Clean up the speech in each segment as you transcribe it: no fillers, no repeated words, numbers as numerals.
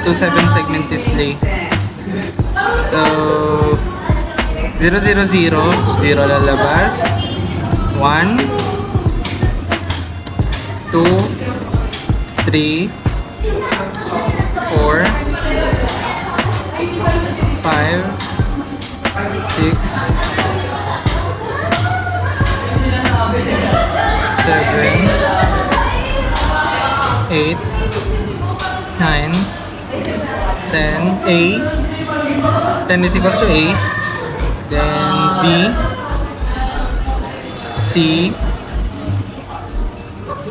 to 7 segment display. So 0, 0, 0, 0 lalabas. 1, 2, 3, 4, 5, 6, 7, 8, 9, 10, A. 10 is equals to A. Then B, C,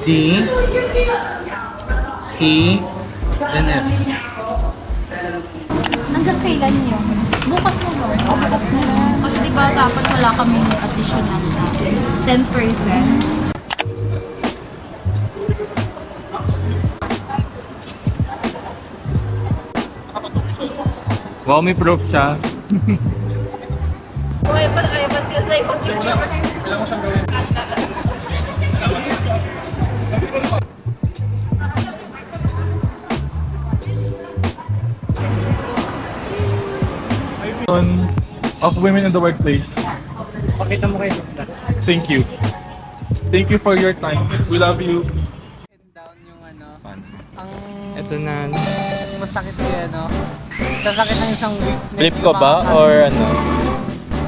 D, E, then F. Hanggang kailan yun? Bukas na Lord. Kasi di ba dapat wala kami additional na 10%. Wow, may proof siya. Of women in the workplace. Pakita mo kayo. Thank you. Thank you for your time. We love you. Down yung ano. Ang Ito na. masakit yan, no? Sasakit ng isang week. Flip ko ba? Or ano?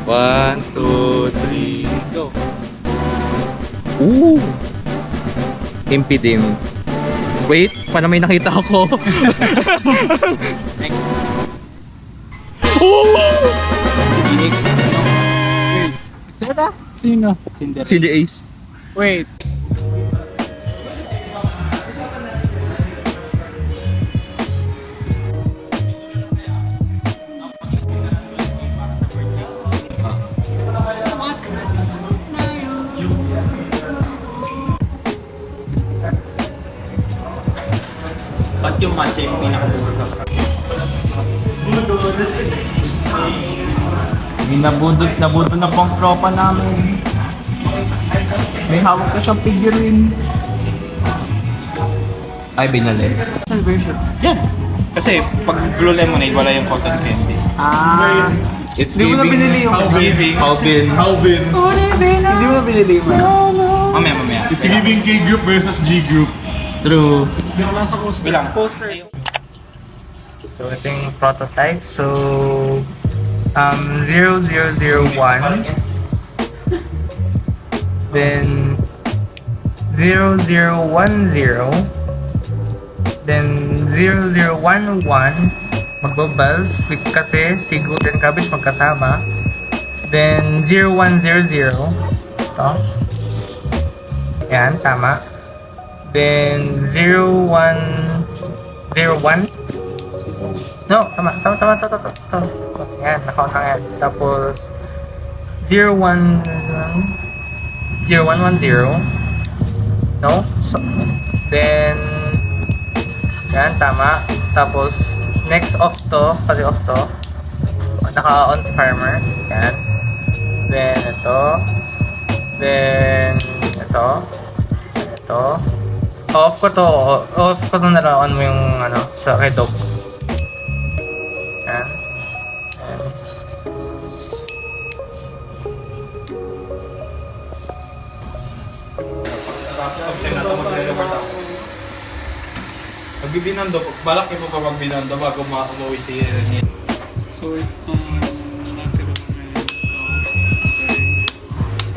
1, 2, 3, go. Ooh! Impidim. Wait, paano may nakita ako? Sino ta? Sino? Cindy Ace. Wait. Ba't yung matcha yung pinaka-burger? Nabudot na pang tropa namin. May hawak ka siyang figurine. Ay, binali. Saan version? Yan. Kasi pag blue lemonade, wala yung cotton candy. Ah, it's Hindi mo na giving. binili yung It's giving. Halvin. Halvin. Hindi mo na binili mo. Mamaya. It's giving K group versus G group. True. Bilang poster. So, ito yung prototype. So, 0001. Then, 0010. Then, 0011. Magbabuzz kasi sigut and cabbage magkasama. Then, 0100. Ito. Yan, tama. Then, 0101. No, tama. Yan, nakount lang yan. Tapos, 0110. No? So, then, yan, tama. Tapos, next off to, kasi off to. Naka-on si farmer. Yan. Then, ito. Then, ito. Ito. Off ko to. Off ko to na on mo yung ano, sa kay dog. Yan. Yan. Magbibinando, balak niyo po pa magbinando bago umuwi si Rene. So, natira lang ngayon ito.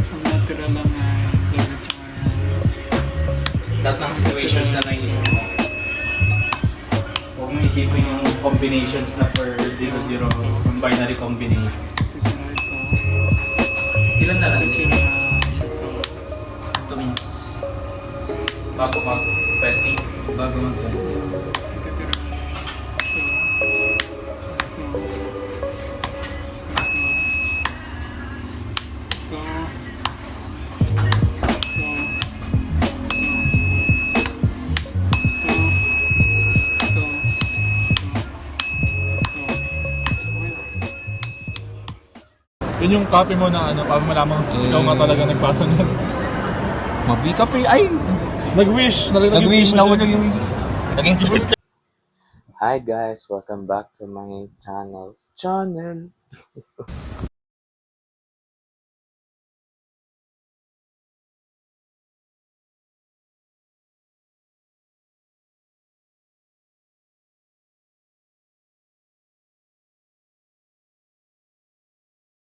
Ang natira lang ngayon ito. Lahat ng situations na naisip mo. Huwag mo isipin yung combinations na per 0-0, yung binary combination. Titira ito. Ilan na lang Titira din? ito. 2 minutes. Bago mag-20. Bago mag-20. Titira ito. Ito. Ito. Yun yung copy mo na ano, para malamang ikaw nga talaga nagpasa nun. Mabika pa ay! Nag-wish! Nag-wish na ako naging... Hi guys, welcome back to my channel.